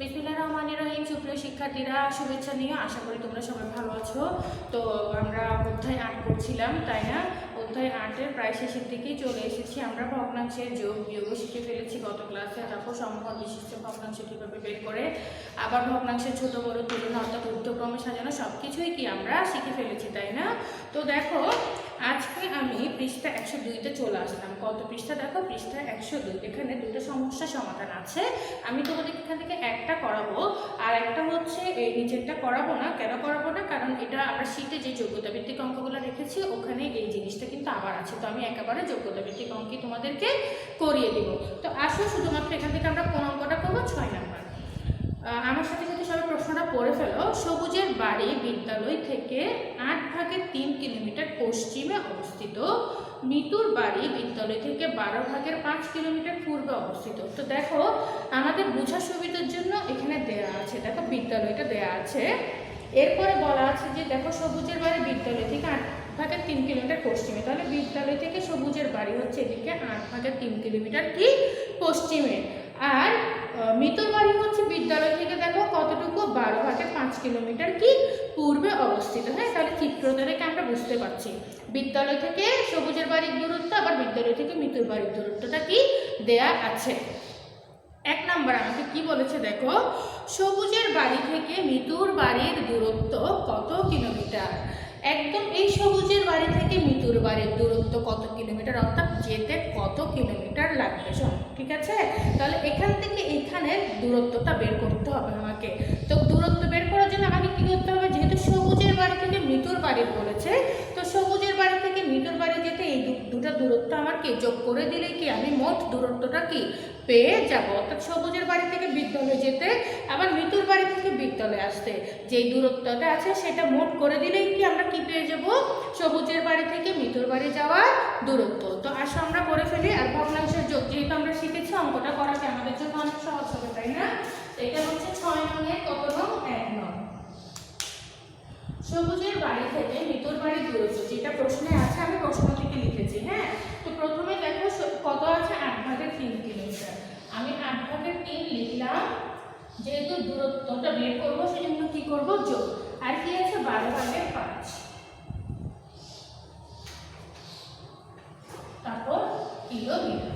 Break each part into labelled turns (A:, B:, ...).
A: বিসমিল্লাহির রহমানির রহিম। সুপ্রিয় শিক্ষার্থীরা, শুভেচ্ছা নিয়ে আশা করি তোমরা সবাই ভালো আছো। তো আমরা অধ্যায় 8 করছিলাম, তাই না? অধ্যায় 8-এর প্রায় শেষের দিকেই চলে এসেছি। আমরা ভগ্নাংশের যোগ বিয়োগ শিখে ফেলেছি গত ক্লাসে। তারপর সমঘন বিশিষ্ট ভগ্নাংশ কীভাবে বের করে, আবার ভগ্নাংশের ছোট বড় তুলনা অর্থাৎ ঊর্ধ্বক্রমে সাজানো সব কিছুই কি আমরা শিখে ফেলেছি, তাই না? তো দেখো, আজকে আমি পৃষ্ঠা 102-তে চলে আসলাম। কত পৃষ্ঠা? দেখো, পৃষ্ঠা 102। এখানে দুটো সমস্যা সমাধান আছে। আমি তোমাদের এখান থেকে একটা করাবো, আর একটা হচ্ছে এই নিচেরটা করাবো না। কেন করাবো না? কারণ এটা আমরা শীটে যে যোগ্যতা ভিত্তিক অঙ্কগুলো রেখেছি ওখানে এই জিনিসটা কিন্তু আবার আছে। তো আমি একেবারে যোগ্যতা ভিত্তিক অঙ্কই তোমাদেরকে করিয়ে দিব। তো আসো, শুধুমাত্র এখান থেকে আমরা কোন অঙ্কটা করবো? 6 নাম্বার। আমার সাথে সাথে সবাই প্রশ্নটা পড়ে ফেলো। সবুজের বাড়ি বিদ্যালয় থেকে 8/3 কিলোমিটার পশ্চিমে অবস্থিত। মিতুর বাড়ি বিদ্যালয় থেকে 12/5 কিলোমিটার পূর্বে অবস্থিত। তো দেখো, আমাদের বোঝার সুবিধার জন্য এখানে দেয়া আছে, দেখো বিদ্যালয়টা দেয়া আছে। এরপরে বলা আছে যে দেখো, সবুজের বাড়ি বিদ্যালয় থেকে 8/3 কিলোমিটার পশ্চিমে। তাহলে বিদ্যালয় থেকে সবুজের বাড়ি হচ্ছে এদিকে 8/3 কিলোমিটার কি পশ্চিমে। আর মিতুর বাড়ি হচ্ছে বিদ্যালয় থেকে দেখো কতটুকু, 12/5 কিলোমিটার কি পূর্বে অবস্থিত। হ্যাঁ, তাহলে চিত্রটা দেখে আমরা বুঝতে পারছি বিদ্যালয় থেকে সবুজের বাড়ির দূরত্ব, আবার বিদ্যালয় থেকে মিতুর বাড়ির দূরত্বটা কি দেয়া আছে। 1 নাম্বার আমাকে কি বলেছে দেখো, সবুজের বাড়ি থেকে মিতুর বাড়ির দূরত্ব কত কিলোমিটার। একদম এই সবুজের বাড়ি থেকে মিতুর বাড়ির দূরত্ব কত কিলোমিটার, অর্থাৎ যেতে কত কিলোমিটার লাগবে। ঠিক আছে, তাহলে এখান থেকে এখানের দূরত্বটা বের করতে হবে আমাকে। তো দূরত্ব বের করার জন্য আমাকে কি করতে হবে? যেহেতু সবুজের বাড়ি থেকে মিতুর বাড়ির বলেছে, তো সবুজের বাড়ি থেকে মিতুর বাড়ি যেতে এই দুটো দূরত্ব আমার কি যোগ করে দিলে কি আমি মোট দূরত্বটা কি পেয়ে যাব। অর্থাৎ সবুজের বাড়ি থেকে বিদ্যালয়ে যেতে, আবার মিতুর বাড়ি থেকে বিদ্যালয়ে আসতে যেই দূরত্বটা আছে সেটা মোট করে দিলেই কি আমরা কি পেয়ে যাব? সবুজের বাড়ি থেকে মিতুর বাড়ি যাওয়ার দূরত্ব। তো আসো আমরা করে ফেলি। আর ভগ্নাংশের যোগ যেহেতু আমরা শিখেছি, অঙ্কটা করাকে আমাদের জন্য অনেক সহজ হবে, তাই না? এটা হচ্ছে 6 নং-এর কত নং? 1 নং। সবুজের বাড়ি থেকে মিতুর বাড়ির দূরত্ব যেটা প্রশ্নে আছে, আমি প্রশ্ন থেকে লিখেছি। হ্যাঁ, তো প্রথমে দেখো কত আছে? 8/3 কিলোমিটার। আমি 8/3 লিখলাম, যেহেতু দূরত্বটা বের করবো সেজন্য কি করব? যোগ। আর কি আছে? 12/5। তারপর কিলোমিটার।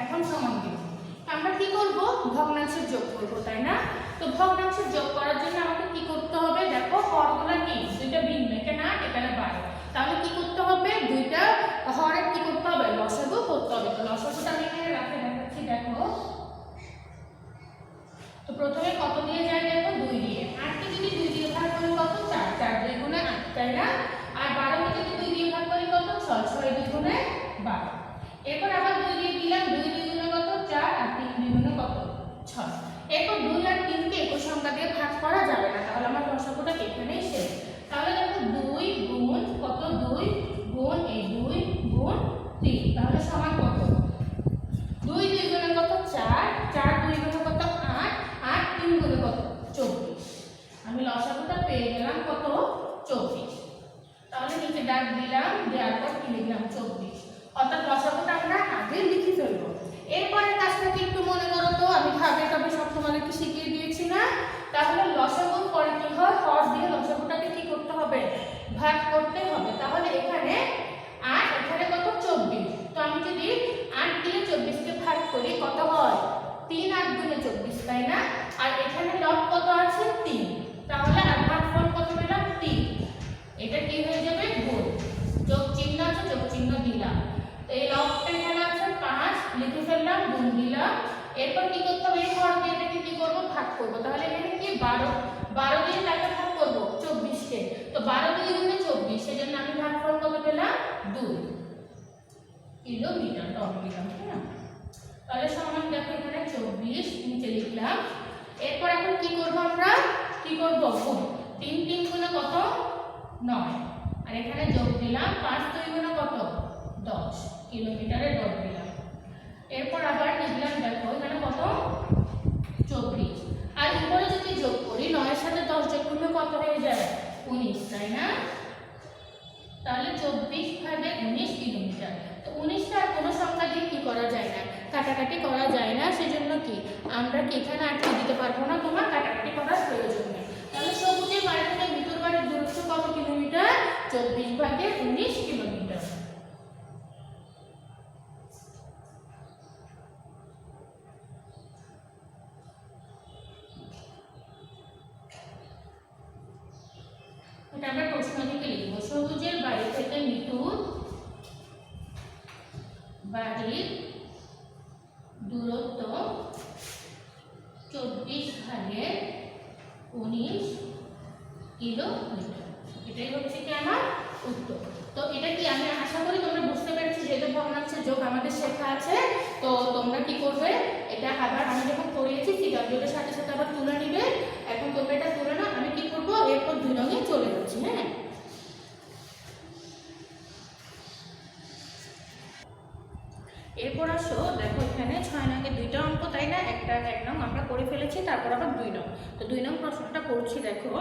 A: এখন সমান দিব। আমরা কি করব? ভগ্নাংশের যোগ করব, তাই না? তো ভগ্নাংশের যোগ করার জন্য আমাকে কি করতে হবে? দেখো, হরগুলো কি দুইটা ভিন্ন, এখানে 8 এখানে 12। তাহলে কি করতে হবে? দুইটা হরের কি করতে হবে? লসাগু করতে হবে। তো লসাগুটা আমি এখানে রাখে দেখাচ্ছি। দেখো, তো প্রথমে কত দিয়ে যায়? দেখো, 2 দিয়ে। 8 কে যদি 2 দিয়ে ভাগ করি কত? 4। 4 2 গুণে 8, তাই না? আর 12 কে যদি 2 দিয়ে ভাগ করি কত? 6। 6 2 গুণে 12। এরপর আবার 2 দিয়ে দিলাম, 2 2 গুণে কত? 4। আর 3 2 গুণে কত? 6। এরপর 2 আর 3 কে একই সংখ্যা দিয়ে ভাগ করা যাবে না, তাহলে আমার লসাগুটা এখানেই শেষ। তাহলে দেখো, 2 গুণ কত? 2 গুণ এই 2 গুণ 3, তাহলে সমান কত? 2 2 গুণে কত? 4। 4 2 গুণে কত? 8। 8 3 গুণে কত? 24। আমি লসাগুটা পেয়ে গেলাম কত? 24। তাহলে নিচে দাগ দিলাম, দেওয়ার পর কি লিখলাম? 24। অর্থাৎ লসাগুটা আমরা আগে লিখে ফেলবো। এরপরের কাজটাকে একটু মনে করো তো, আমি ভাবে তবে সব তোমাদেরকে শিখিয়ে দিয়েছি না? তাহলে লসাগুর পরে কি হয়? হর দিয়ে লসাগুটাকে কি করতে হবে? ভাগ করতে হবে। তাহলে এখানে 8, এখানে কত? 24। তো আমি যদি 8 দিয়ে 24 কে ভাগ করি কত হয়? 3 8 গুণে 24, তাই না? আর এখানে লব কত আছে? 3। তাহলে আর ভাগফল কত পেলাম? 3। এটা কি হয়ে যাবে? গুণ। যোগ চিহ্ন আছে, যোগ চিহ্ন দিলাম। এই লবটা এখানে আছে 5, লিখে ফেললাম, গুণ দিলাম। এরপর কি করতে হবে? এই হর দিয়ে এটাকে কি করব? ভাগ করব। তাহলে এখানে কি 12 দিয়ে কাকে ভাগ করব? 24 কে। তো 12 2 গুণে 24, সেজন্য আমি ভাগফল কত পেলাম? 2 কিলোমিটার টন দিলাম। হ্যাঁ, তাহলে সমান দেখো এখানে 24 নিচে লিখলাম। এরপর এখন কি করব? আমরা কি করব? গুণ। 3 3 গুণে কত? 9। আর এখানে যোগ দিলাম, 5 2 গুণে কত? 10 কিলোমিটারে যোগ দিলাম। এরপর আবার লিখলাম, দেখো এখানে কত? 24। আর উপরে যদি যোগ করি 9 এর সাথে 10 যোগ করলে কত হয়ে যায়? 19, তাই না? তাহলে 24/19 কিলোমিটার। তো 19টা আর কোনো সংখ্যা দিয়ে কি করা যায় না, কাটাকাটি করা যায় না, সেজন্য কি আমরা কি এখানে আর কি দিতে পারবো না, তোমার কাটাকাটি করার প্রয়োজন নেই। তাহলে সবুজের বাড়ি থেকে মিতুর বাড়ির দূরত্ব কত কিলোমিটার? 24/19 কিলোমিটার। এটা আমরা প্রশ্ন থেকে লিখব, সবুজের বাড়ি থেকে মিতুর বাড়ির দূরত্ব 24/19 কিলোমিটার। এটাই হচ্ছে কি আমার উত্তর। তো এটা কি আমি আশা করি তোমরা বুঝতে পেরেছো, যেহেতু ভগ্নাংশের যোগ আমাদের শেখা আছে। তো তোমরা কি করবে, এটা আবার আমি যখন করিয়েছি সিদ্ধান্তটার সাথে সাথে আবার তুলে নিবে। এখন তোমরা এটা তুলে না, আমি কি করবো এরপর 2 নঙে চলে যাচ্ছি। হ্যাঁ, এরপর আসো দেখো এখানে 6 নঙে 2টা অঙ্ক, তাই না? একটা 1 নং আমরা করে ফেলেছি, তারপর আবার 2 নং। তো 2 নং প্রশ্নটা করছি, দেখো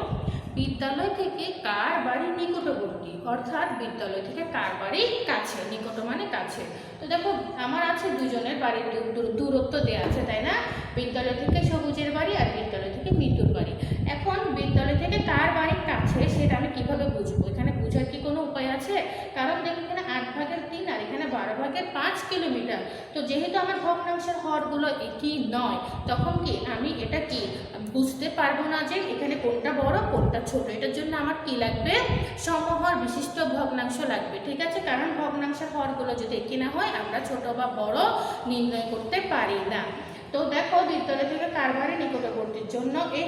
A: বিদ্যালয় থেকে কার বাড়ি নিকটবর্তী, অর্থাৎ বিদ্যালয় থেকে কার বাড়ি কাছে, নিকট মানে কাছে। তো দেখো আমার আছে দুজনের বাড়ির দূরত্ব দেওয়া আছে, তাই না? বিদ্যালয় থেকে সবুজের বাড়ি আর বিদ্যালয় থেকে মিতুর বাড়ি। এখন বিদ্যালয় থেকে কার বাড়ি কাছে সেটা আমি কিভাবে বুঝবো, এখানে বুঝার কি কোনো উপায় আছে? কারণ দেখো এখানে 8/3 আর এখানে 12/5 কিলোমিটার। তো যেহেতু আমার ভগ্নাংশের হরগুলো একই নয়, তখন কি আমি এটা কি বুঝতে পারবো না যে এখানে কোনটা বড় কোনটা ছোট। এটার জন্য আমার কি লাগবে, সমহর বিশিষ্ট ভগ্নাংশ লাগবে, ঠিক আছে? কারণ ভগ্নাংশের হরগুলো যদি একই না হয় আমরা ছোট বা বড় নির্ণয় করতে পারি না। তো দেখো বিদ্যালয় থেকে কার বাড়ি নিকটবর্তীর জন্য এই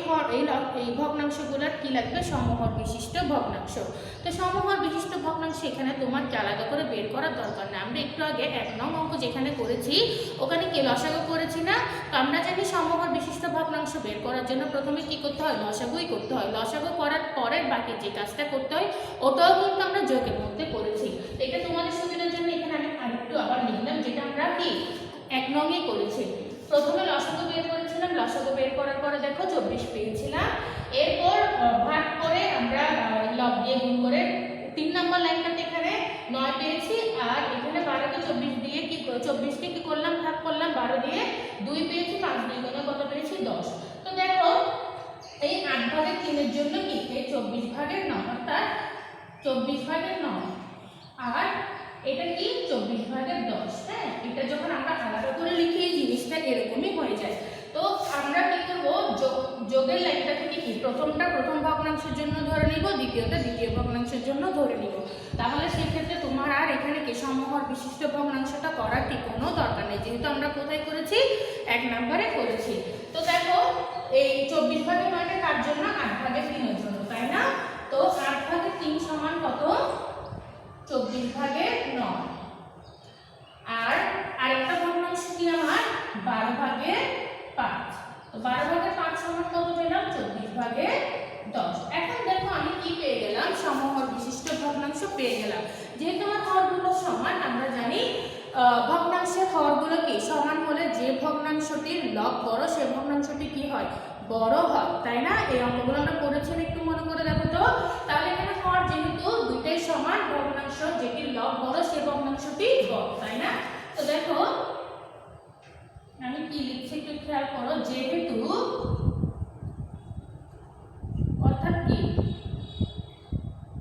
A: ভগ্নাংশগুলোর কি লাগবে, সমহর বিশিষ্ট ভগ্নাংশ। তো সমহর বিশিষ্ট ভগ্নাংশ এখানে তোমার আলাদা করে বের করার দরকার নেই। আমরা একটু আগে 1 নং অঙ্ক যেখানে করেছি ওখানে কি লসাগু করেছি না? তো আমরা জানি সমহর বিশিষ্ট ভগ্নাংশ বের করার জন্য প্রথমে কি করতে হয়, লসাগুই করতে হয়। লসাগু করার পরের বাকি যে কাজটা করতে হয় ওটাও কিন্তু আমরা যোগের মধ্যে করেছি। এটা তোমাদের সুবিধার জন্য এখানে আমি আরেকটু আবার লিখলাম, যেটা আমরা কি 1 নংয়ে করেছি। প্রথমে লসাগু বের করেছিলাম, লসাগু বের করার পরে দেখো 24 পেয়েছিলাম। এরপর ভাগ করে আমরা লব দিয়ে গুণ করে 3 নম্বর লাইনটাতে এখানে 9 পেয়েছি, আর এখানে 12কে 24 দিয়ে কি 24কে কি করলাম, ভাগ করলাম 12 দিয়ে, 2 পেয়েছি, 5 2 গুণে কত পেয়েছি 10। তো দেখো এই 8/3 এর জন্য কি এই 24/9 অর্থাৎ 24/9, আর এটা কি 24/10। হ্যাঁ, এটা যখন আমরা আলাদা করে লিখি এই জিনিসটা এরকমই হয়ে যায়। তো আমরা কি করব, যোগের লাইনটা থেকে কি প্রথমটা প্রথম ভগ্নাংশের জন্য ধরে নিব, দ্বিতীয়টা দ্বিতীয় ভগ্নাংশের জন্য ধরে নিব। তাহলে সেক্ষেত্রে তোমার আর এখানে কি সমহর বিশিষ্ট ভগ্নাংশটা করার কি কোনো দরকার নেই, যেহেতু আমরা কোথায় করেছি 1 নম্বরে করেছি। তো দেখো এই 24/9 কার জন্য, 8/3 এর জন্য, তাই না? তো 8/3 সমান কত, 24/9। আর আরেকটা ভগ্নাংশ কি আমার 12/5। তো 12/5 সমান কত পেলাম, 24/10। এখন দেখো আমি কি পেয়ে গেলাম, সমহর বিশিষ্ট ভগ্নাংশ পেয়ে গেলাম। যেহেতু আমার হরগুলো সমান, আমরা জানি ভগ্নাংশের হরগুলো কি সমান হলে যে ভগ্নাংশটির লব বড় সে ভগ্নাংশটি কি হয়, বড় হয়, তাই না? এই অঙ্কগুলো আমরা করেছি, একটু মনে করে দেখো তো। তাহলে এখানে হর যেহেতু দুইটাই সমান, ভগ্নাংশ যেটির লব বড় সে ভগ্নাংশটি বড়, তাই না? তো দেখো আমি কি লিখছি একটু খেয়াল করো, যেহেতু অর্থাৎ কি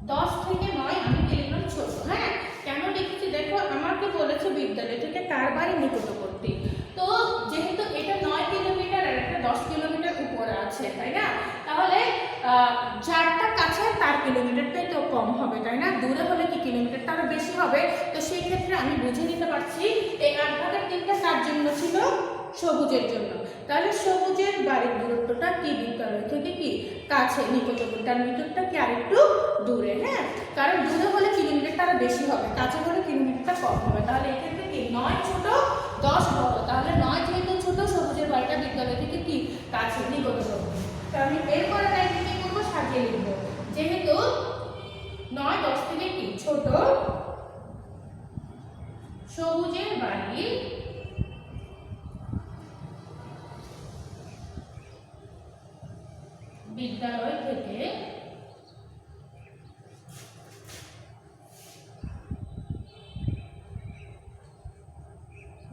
A: 10 থেকে 9 আমি কি লিখলাম ছোট। হ্যাঁ, কেন লিখছি দেখো, আমাকে বলেছে বিদ্যালয় থেকে কার বাড়ি নিকটবর্তী। তো যেহেতু এটা 9 কিলোমিটার আর একটা 10 কিলোমিটার উপরে আছে, তাই না? তাহলে যারটা কাছে তার কিলোমিটারটাই তো কম হবে, তাই না? দূরে হলে কি কিলোমিটারটা আরো বেশি হবে। তো সেই ক্ষেত্রে আমি বুঝে নিতে পারছি এই 8/3টা কার জন্য ছিল, সবুজের জন্য। তাহলে সবুজের বাড়ির দূরত্বটা কি বিদ্যালয় থেকে কি কাছে, নিকটবর্তী, তার মিটারটা কি আরেকটু দূরে। হ্যাঁ, কারণ দূরে হলে কিলোমিটারটা আরো বেশি হবে, কাছে হলে কিলোমিটারটা কম হবে। তাহলে এক্ষেত্রে কি 9 ছোট 10 বড়, তাহলে 9 যেহেতু ছোট, সবুজের বাড়িটা বিদ্যালয় থেকে কি কাছে, নিকটবর্তী। তো আমি এরপরে লাইনটা কি করবো, সাজিয়ে লিখবো। যেহেতু 9 10 থেকে কি ছোট, সবুজের বাড়ি বিদ্যালয় থেকে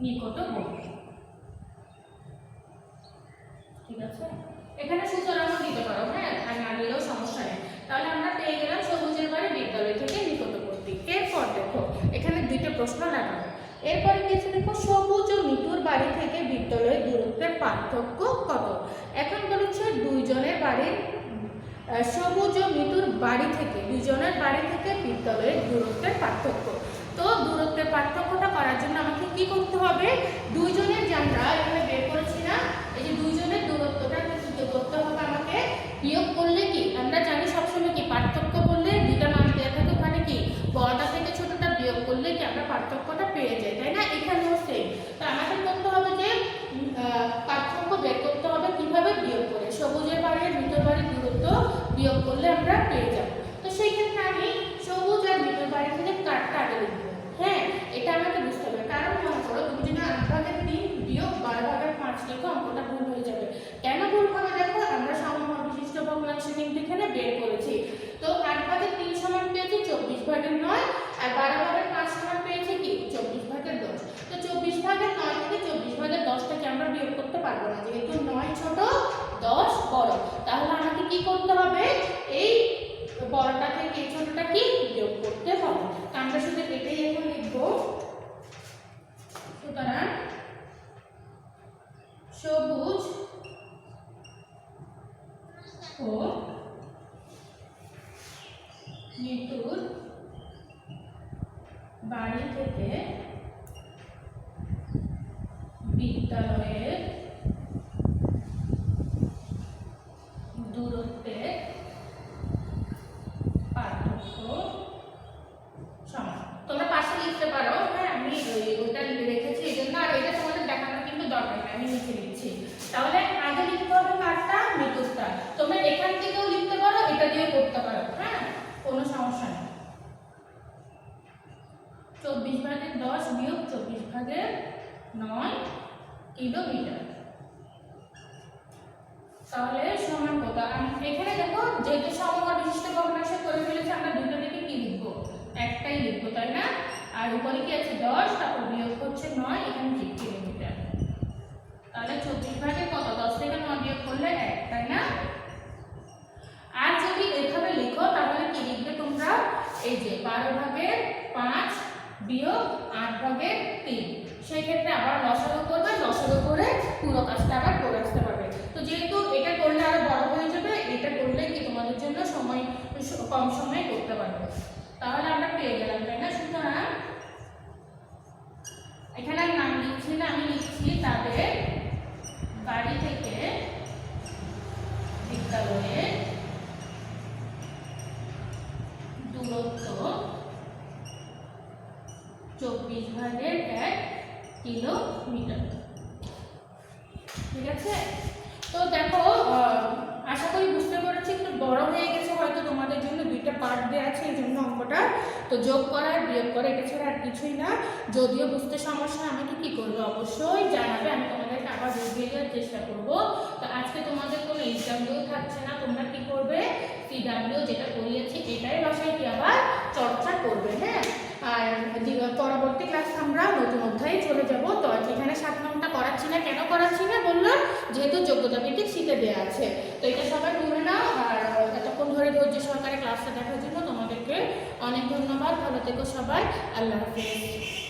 A: নিকটবর্তী। ঠিক আছে, এখানে সুতরাংও দিতে পারো, হ্যাঁ, আর না দিলেও সমস্যা নেই। তাহলে আমরা পেয়ে গেলাম সবুজের বাড়ি বিদ্যালয় থেকে নিকটবর্তী। এরপর দেখো এখানে দুইটা প্রশ্ন লাগানো। এরপরে কিছু দেখো, সবুজ ও মিতুর বাড়ি থেকে বিদ্যালয়ের দূরত্বের পার্থক্য কত? এখন বলেছে দুইজনের বাড়ির, সবুজ ও মিতুর বাড়ি থেকে, দুইজনের বাড়ি থেকে বিদ্যালয়ের দূরত্বের পার্থক্য। তো দূরত্বের পার্থক্যটা করার জন্য আমাকে কি করতে হবে? দুইজনের যে আমরা এখানে বের করেছি না, এই যে দুইজনের দূরত্বটা কি করতে হবে আমাকে? বিয়োগ করলে কি আমরা জানি সবসময় কি পার্থক্য করলে দুইটা মান দেওয়া থাকে, ওখানে কি বড়টা থেকে ছোটটা বিয়োগ করলে কি আমরা পার্থক্যটা পেয়ে যাই, তাই না? এখানেও সেম। তো আমাদের করতে হবে যে পার্থক্য বের করতে হবে কিভাবে? বিয়োগ করে। সবুজের বাড়ি আর মিতুর বাড়ির দূরত্ব বিয়োগ করলে আমরা পেয়ে যাব। তো সেই ক্ষেত্রে আমি সবুজ আর মিতুর বাড়ি থেকে কাটটা আগে লিখবো। হ্যাঁ, এটা আমাকে বুঝতে হবে, কারণ মনে করো তুমি যদি 8/3 বিয়োগ 12/5 লিখো, অঙ্কটা ভুল হয়ে যাবে। কেন ভুল হবে? দেখো আমরা সমহর বিশিষ্ট ভগ্নাংশ কিন্তু এখানে বের করেছি। তো 8/3 সমান পেয়েছি 24/9, আর 12/5 সমান পেয়েছি কি 24/10। তো 24/9 থেকে 24/10টাকে আমরা বিয়োগ করতে পারবো না, যেহেতু 9 ছোট 10 বড়। তাহলে আমাকে কি করতে হবে? এই বড়টা থেকে এই ছোটটা কি বিয়োগ করতে হবে। তো আমরা শুধু এটাই এখন লিখবো। সুতরাং সবুজ ও মিতুর বাড়ি থেকে বিদ্যালয়ের দূরত্বের পার্থক্য সমান। তোমরা পাশে লিখতে পারো, হ্যাঁ, আমি ওটা রেখেছি এই জন্য, আর এটা তোমাদের দেখানো কিন্তু দরকার নেই, আমি লিখে দিচ্ছি। তাহলে আগে লিখতে হবে কারটা? মিতুরটা। তোমরা এখান থেকেও লিখতে পারো, এটা দিয়ে করতে পারো, হ্যাঁ, কোনো সমস্যা নেই। 24/10 বিয়োগ 24/9 কিলোমিটার। তাহলে সমান কত? এখানে দেখো যেহেতু সমহর বিশিষ্ট ভগ্নাংশ করে ফেলেছি, আমরা দুটো থেকে কি লিখবো? একটাই লিখবো, তাই না? আর উপরে কি আছে 10, তারপর বিয়োগ হচ্ছে 9, এখানে কি কিলোমিটার। তাহলে 24 কত? 10 থেকে 9 বিয়োগ করলে 1, তাই না? আর যদি এভাবে লিখো তাহলে কি লিখবে তোমরা? এই যে 12/5 বিয়োগ 8/3, সেই ক্ষেত্রে আবার লসাগু করবে, লসাগু করে পুরো কাজটা আবার করে আসতে পারবে। তো যেহেতু এটা করলে আরো বড় হয়ে যাবে, এটা করলে কি তোমাদের জন্য সময় কম সময়ে করতে পারবে। তাহলে আমরা পেয়ে গেলাম, তাই না? সুতরাং এখানে আমি নাম লিখছি না, আমি লিখছি তাদের বাড়ি থেকে বিদ্যালয়ের দূরত্ব 24/1 কিলোমিটার। ঠিক আছে, তো দেখো আশা করি বুঝতে পেরেছি। একটু বড় হয়ে গেছে হয়তো তোমাদের জন্য, দুইটা পার্ট দেওয়া আছে এই জন্য অঙ্কটা। তো যোগ করা আর বিয়োগ করা, এটা ছাড়া আর কিছুই না। যদিও বুঝতে সমস্যা আমাকে কি করবে? অবশ্যই জানাবে, আমি তোমাদেরকে আবার বুঝিয়ে দেওয়ার চেষ্টা করব। তো আজকে তোমাদের কোনো এক্সামও থাকছে না, তোমরা কি করবে? সিডাব্লিউ যেটা করিয়েছি এটাই বাসায় কি আবার চর্চা করবে, হ্যাঁ। আর পরবর্তী ক্লাস আমরা নতুন অধ্যায়ে চলে যাব। তো এখানে 7 নম্বরটা করাচ্ছি না, কেন করাচ্ছি না বললাম, যেহেতু যোগ্যতা ভিত্তিক শিখে দেওয়া আছে। তো এটা সবাই মনে নাও। আর এতক্ষণ ধরে ধৈর্য সহকারে ক্লাসটা দেখার জন্য তোমাদেরকে অনেক ধন্যবাদ। ভালো থেকো সবাই, আল্লাহ হাফেজ।